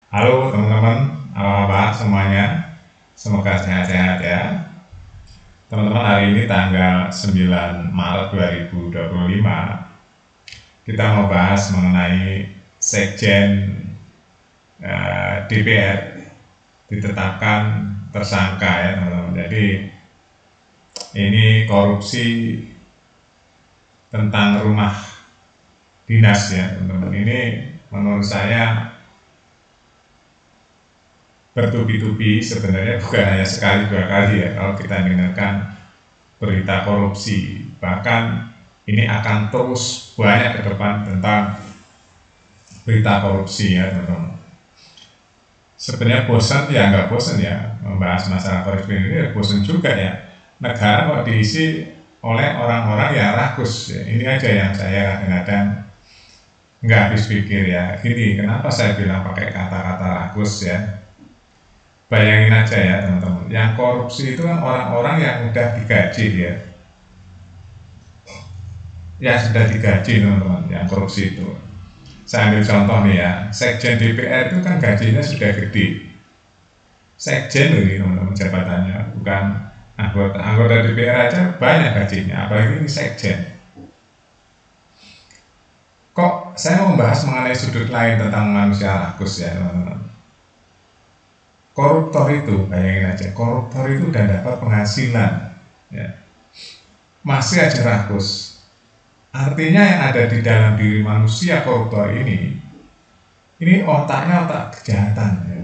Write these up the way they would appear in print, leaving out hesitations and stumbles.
Halo teman-teman, apa kabar semuanya? Semoga sehat-sehat ya. Teman-teman, hari ini tanggal 9 Maret 2025, kita mau bahas mengenai Sekjen DPR ditetapkan tersangka ya teman-teman. Jadi ini korupsi tentang rumah dinas ya teman-teman. Ini menurut saya bertubi-tubi, sebenarnya bukan hanya sekali dua kali ya kalau kita dengarkan berita korupsi. Bahkan ini akan terus banyak ke depan tentang berita korupsi ya teman-teman. Sebenarnya bosan ya, nggak bosan ya membahas masalah korupsi ini, ya bosan juga ya. Negara kok diisi oleh orang-orang yang rakus ya. Ini aja yang saya kadang-kadang nggak habis pikir ya. Gini, kenapa saya bilang pakai kata-kata rakus ya? Bayangin aja ya teman-teman, yang korupsi itu kan orang-orang yang udah digaji ya. Ya sudah digaji teman-teman, yang korupsi itu. Saya ambil contoh nih ya, Sekjen DPR itu kan gajinya sudah gede. Sekjen loh ini teman-teman jabatannya, bukan anggota DPR aja banyak gajinya, apalagi ini Sekjen. Kok saya mau membahas mengenai sudut lain tentang manusia rakus ya teman-teman. Koruptor itu, bayangin aja, koruptor itu udah dapat penghasilan ya, masih aja rakus. Artinya yang ada di dalam diri manusia koruptor ini otaknya otak kejahatan ya.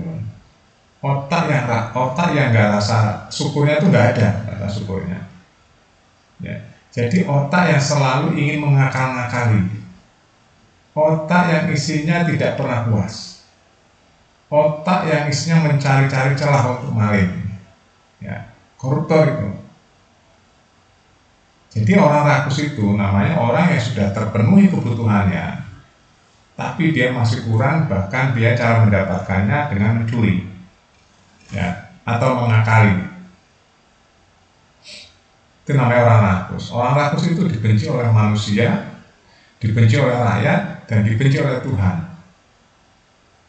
Otak yang nggak rasa syukurnya itu nggak ada rasa syukurnya ya. Jadi otak yang selalu ingin mengakal-ngakali, otak yang isinya tidak pernah puas, otak yang isinya mencari-cari celah untuk maling ya, koruptor itu. Jadi orang rakus itu namanya orang yang sudah terpenuhi kebutuhannya, tapi dia masih kurang, bahkan dia cara mendapatkannya dengan mencuri ya, atau mengakali. Itu namanya orang rakus. Orang rakus itu dibenci oleh manusia, dibenci oleh rakyat, dan dibenci oleh Tuhan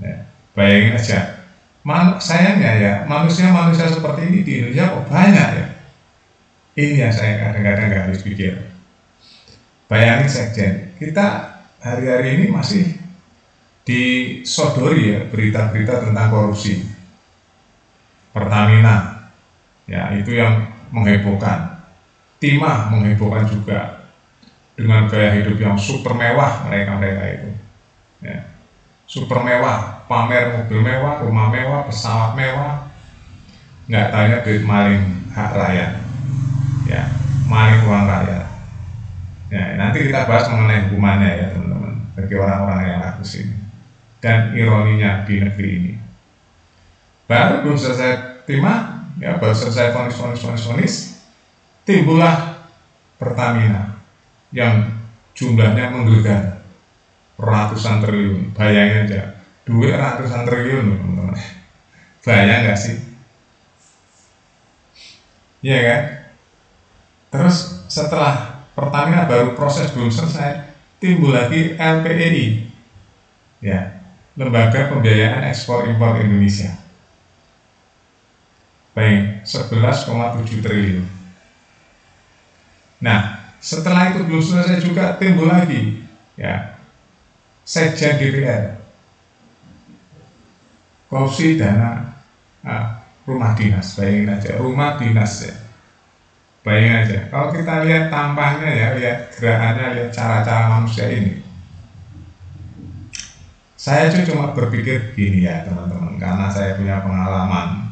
ya. Bayangin aja, sayangnya ya manusia-manusia seperti ini di Indonesia kok banyak ya. Ini yang saya kadang-kadang nggak habis pikir. Bayangin Sekjen, kita hari-hari ini masih disodori ya berita-berita tentang korupsi. Pertamina, ya itu yang menghebohkan. Timah menghebohkan juga dengan gaya hidup yang super mewah mereka itu. Ya. Super mewah, pamer mobil mewah, rumah mewah, pesawat mewah, nggak tanya duit maling hak rakyat. Ya, maling uang rakyat. Ya, nanti kita bahas mengenai hukumannya ya teman-teman bagi orang-orang yang rakus ini. Dan ironinya di negeri ini, baru belum selesai timah, ya baru selesai vonis, timbullah Pertamina yang jumlahnya menggelegar ratusan triliun. Bayangin aja, duit ratusan triliun teman-teman. Bayang nggak sih? Iya kan? Terus setelah Pertamina baru proses belum selesai, timbul lagi LPEI ya, Lembaga Pembiayaan Ekspor Impor Indonesia. Baik, 11,7 triliun. Nah, setelah itu belum selesai juga timbul lagi ya, Sekjen DPR, korupsi dana rumah dinas. Bayangin aja, rumah dinas ya. Bayangin aja, kalau kita lihat tampangnya ya, lihat gerakannya, lihat cara-cara manusia ini, saya cuma berpikir gini ya teman-teman, karena saya punya pengalaman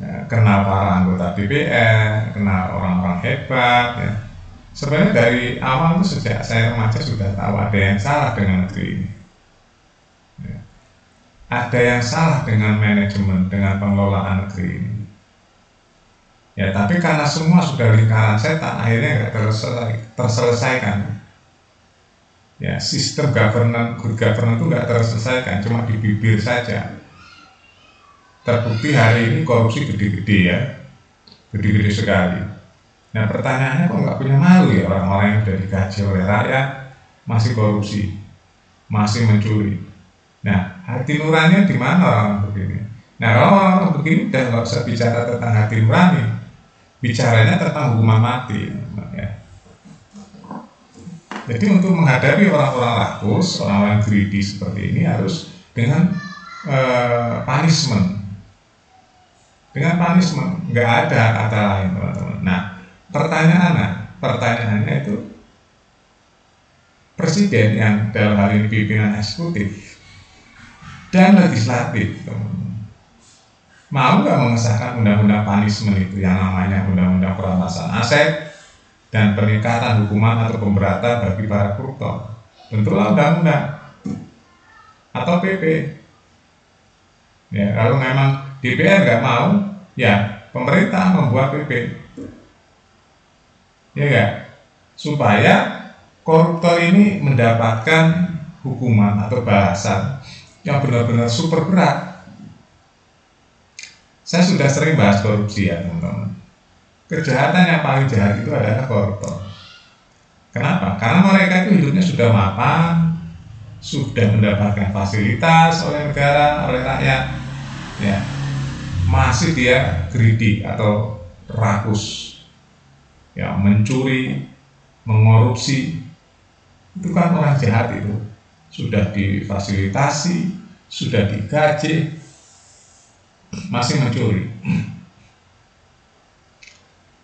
ya, kenal para anggota DPR, kenal orang-orang hebat ya. Sebenarnya dari awal itu sejak saya remaja sudah tahu ada yang salah dengan negeri ini ya. Ada yang salah dengan manajemen, dengan pengelolaan negeri ini ya, tapi karena semua sudah lingkaran setan, akhirnya nggak terselesaikan ya. Sistem good governance itu nggak terselesaikan, cuma di bibir saja. Terbukti hari ini korupsi gede-gede ya, gede-gede sekali. Nah pertanyaannya, kok nggak punya malu ya orang-orang yang sudah digaji oleh rakyat masih korupsi, masih mencuri. Nah hati nurani di mana orang begini? Nah, kalau orang begini udah nggak usah bicara tentang hati nurani, bicaranya tentang hukuman mati. Ya. Jadi untuk menghadapi orang-orang rakus, orang-orang greedy seperti ini harus dengan punishment. Dengan punishment, nggak ada kata lain, teman-teman. Nah, pertanyaannya itu presiden yang dalam hal ini pimpinan eksekutif dan legislatif, teman-teman, mau nggak mengesahkan undang-undang punishment itu yang namanya undang-undang perampasan aset dan peningkatan hukuman atau pemberatan bagi para koruptor? Bentuklah undang-undang atau PP. Ya, kalau memang DPR nggak mau, ya pemerintah membuat PP. Ya nggak? Supaya koruptor ini mendapatkan hukuman atau balasan yang benar-benar super berat. Saya sudah sering bahas korupsi ya, teman-teman. Kejahatan yang paling jahat itu adalah koruptor. Kenapa? Karena mereka itu hidupnya sudah mapan, sudah mendapatkan fasilitas oleh negara, oleh rakyat, ya, masih dia greedy atau rakus, ya, mencuri, mengorupsi. Itu kan orang jahat itu, sudah difasilitasi, sudah digaji, masih mencuri.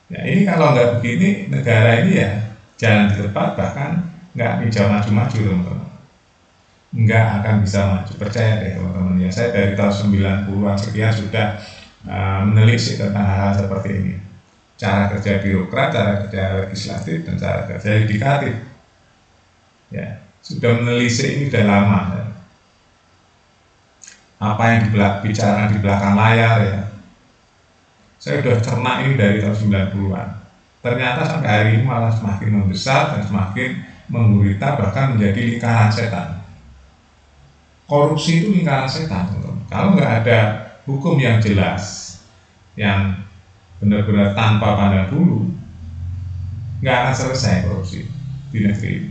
Ya, ini kalau nggak begini, negara ini ya jalan di tempat, bahkan nggak bisa maju-maju, teman-teman. Nggak akan bisa maju, percaya deh teman-teman ya. Saya dari tahun 90-an sekian sudah menelisik tentang hal seperti ini. Cara kerja birokrat, cara kerja legislatif, dan cara kerja yudikatif. Ya, sudah menelisik ini sudah lama. Ya. Apa yang dibicarakan di belakang layar ya, saya sudah cerna ini dari tahun 90-an. Ternyata sampai hari ini malah semakin membesar dan semakin menggurita, bahkan menjadi lingkaran setan. Korupsi itu lingkaran setan, teman-teman. Kalau nggak ada hukum yang jelas, yang benar-benar tanpa pandang bulu, nggak akan selesai korupsi di negeri ini.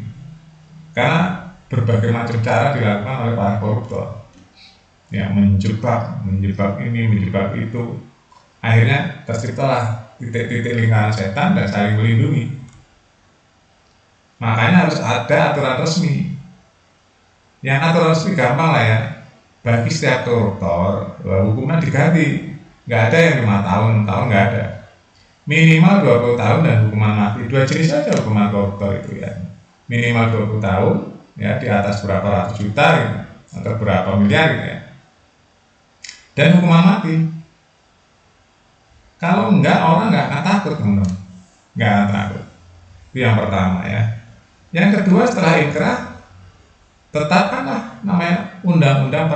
Karena berbagai macam cara dilakukan oleh para koruptor, yang menjebak ini, menjebak itu. Akhirnya terciptalah titik-titik lingkaran setan dan saling melindungi. Makanya harus ada aturan resmi. Yang aturan resmi gampang lah ya. Bagi setiap koruptor, hukuman diganti. Nggak ada yang 5 tahun, 6 tahun, nggak ada. Minimal 20 tahun dan hukuman mati. 2 jenis saja hukuman koruptor itu ya. Minimal 20 tahun, ya, di atas berapa ratus juta gitu, atau berapa miliar gitu ya. Dan hukuman mati. Kalau enggak, orang nggak akan takut, teman-teman. Nggak akan takut. Itu yang pertama ya. Yang kedua, setelah inkrah, tetapkanlah namanya undang-undang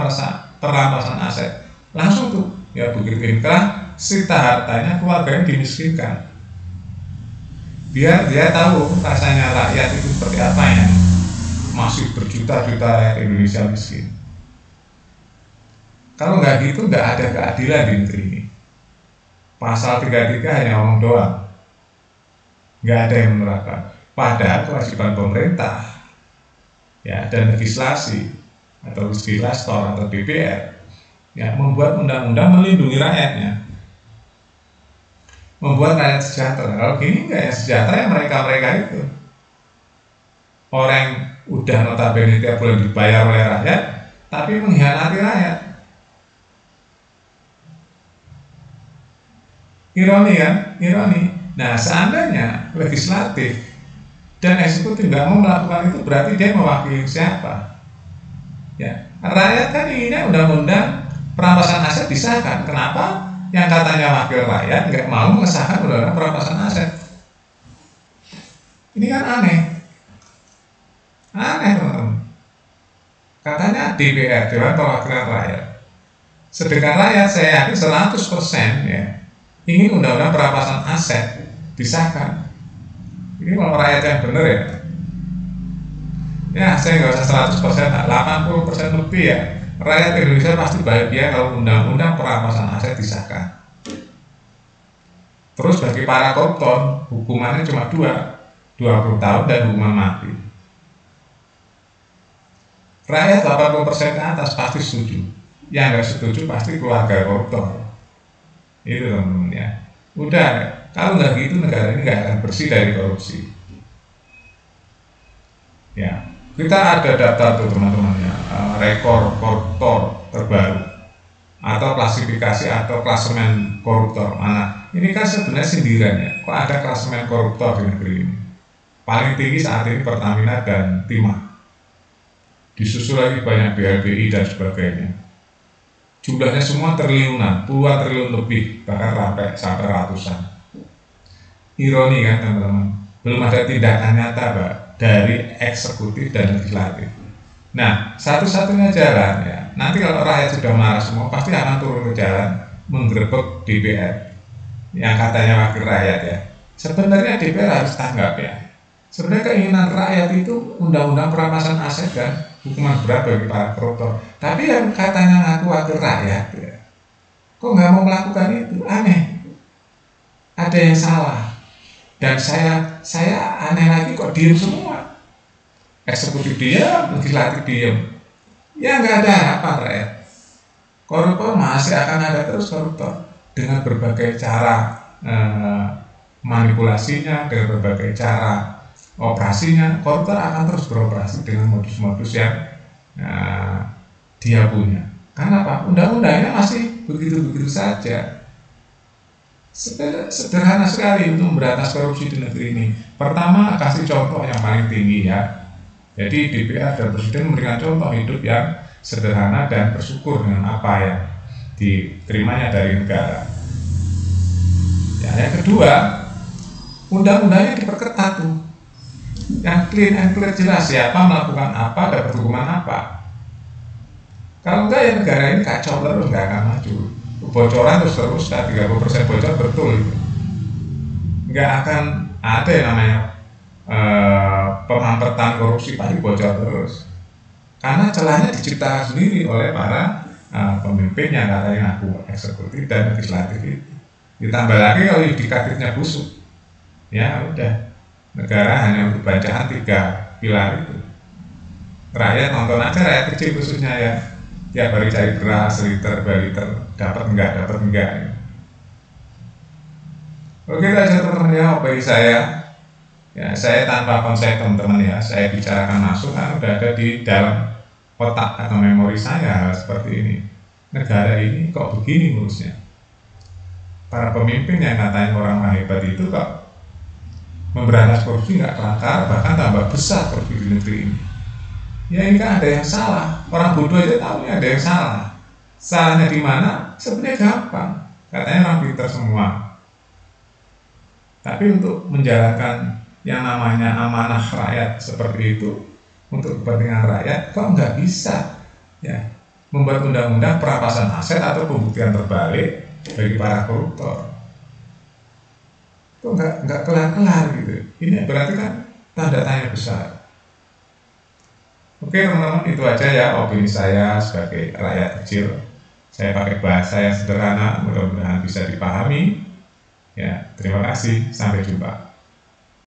perampasan aset. Langsung tuh, ya, begitu inkrah, sita hartanya, keluarganya dimiskinkan. Biar dia tahu rasanya rakyat itu seperti apa ya. Masih berjuta-juta rakyat Indonesia miskin. Kalau nggak gitu, nggak ada keadilan di negeri ini. Pasal 33 hanya omong doang, nggak ada yang menerapkan. Padahal kewajiban pemerintah, ya, dan legislasi atau legislator atau DPR, ya, membuat undang-undang melindungi rakyatnya, membuat rakyat sejahtera. Kalau gini nggak ya sejahtera ya mereka itu. Orang yang udah notabene tiap bulan dibayar oleh rakyat, tapi mengkhianati rakyat. Ironi kan? Ironi. Nah, seandainya legislatif dan eksekutif nggak mau melakukan itu, berarti dia mewakili siapa? Ya, rakyat kan inginnya undang-undang perampasan aset disahkan. Kenapa? Yang katanya wakil rakyat nggak mau mengesahkan undang-undang perampasan aset. Ini kan aneh. Aneh, teman-teman. Katanya DPR, Dewan Perwakilan Rakyat. Sedangkan rakyat saya yakin 100% ya ingin undang-undang perampasan aset disahkan. Ini kalau rakyat yang benar ya. Ya, saya nggak usah 100%, 80% lebih ya. Rakyat Indonesia pasti bahagia kalau undang-undang perampasan aset disahkan. Terus bagi para koruptor, hukumannya cuma 20 tahun dan hukuman mati. Rakyat 80% ke atas pasti setuju. Yang nggak setuju pasti keluarga koruptor. Itu teman-teman ya. Udah, kalau nggak gitu negara ini nggak akan bersih dari korupsi. Ya, kita ada data tuh teman-teman ya, rekor koruptor terbaru atau klasifikasi atau klasemen koruptor mana. Ini kan sebenarnya sindiran ya. Kok ada klasemen koruptor di negeri ini? Paling tinggi saat ini Pertamina dan Timah. Disusul lagi banyak BLBI dan sebagainya. Jumlahnya semua triliunan, puluhan triliun lebih, bahkan sampai ratusan. Ironi kan teman-teman, belum ada tindakan nyata Pak, dari eksekutif dan legislatif. Nah, satu-satunya jalan ya, nanti kalau rakyat sudah marah semua, pasti akan turun ke jalan menggerebek DPR yang katanya wakil rakyat ya. Sebenarnya DPR harus tanggap ya. Sebenarnya keinginan rakyat itu undang-undang perampasan aset kan, hukuman berat bagi para koruptor. Tapi yang katanya ngaku wakil rakyat ya, kok nggak mau melakukan itu? Aneh. Ada yang salah. Dan saya aneh lagi kok diem semua. Eksekutif diam, legislatif diam. Ya nggak ada harapan rakyat. Koruptor masih akan ada terus koruptor dengan berbagai cara manipulasinya, dengan berbagai cara operasinya. Koruptor akan terus beroperasi dengan modus-modus yang dia punya. Karena apa? Undang-undangnya masih begitu-begitu saja. Sederhana sekali untuk memberantas korupsi di negeri ini. Pertama, kasih contoh yang paling tinggi ya. Jadi DPR dan Presiden memberikan contoh hidup yang sederhana dan bersyukur dengan apa yang diterimanya dari negara. Ya, yang kedua, undang-undangnya diperketat tuh. Yang clean and clear, jelas siapa melakukan apa, dapat hukuman apa. Kalau enggak ya negara ini kacau terus, nggak akan maju. Bocoran terus 30% bocor betul itu. Nggak akan ada yang namanya pemampatan korupsi, pasti bocor terus. Karena celahnya diciptakan sendiri oleh para pemimpin yang katanya ngaku eksekutif dan legislatif itu. Ditambah lagi kalau yudikatifnya busuk, ya udah. Negara hanya untuk bacaan 3 pilar itu. Rakyat nonton aja, rakyat kecil khususnya ya, tiap hari cari beras, liter, 2 liter, dapat enggak. Ya. Oke aja teman-teman ya, opini saya. Ya, saya tanpa konsep teman-teman ya, saya bicarakan masuk kan udah ada di dalam otak atau memori saya seperti ini. Negara ini kok begini ngurusnya? Para pemimpin yang katanya orang hebat itu kok memberantas korupsi nggak kelakar, bahkan tambah besar korupsi di negeri ini. Ya ini kan ada yang salah. Orang bodoh aja tahu ada yang salah. Salahnya di mana? Sebenarnya gampang. Katanya orang pintar semua. Tapi untuk menjalankan yang namanya amanah rakyat seperti itu untuk kepentingan rakyat, kok nggak bisa? Ya, membuat undang-undang perampasan aset atau pembuktian terbalik bagi para koruptor. Kok nggak kelar-kelar gitu. Ini berarti kan tanda tanya besar. Oke teman-teman, itu aja ya opini saya sebagai rakyat kecil. Saya pakai bahasa yang sederhana, mudah-mudahan bisa dipahami. Ya, terima kasih, sampai jumpa.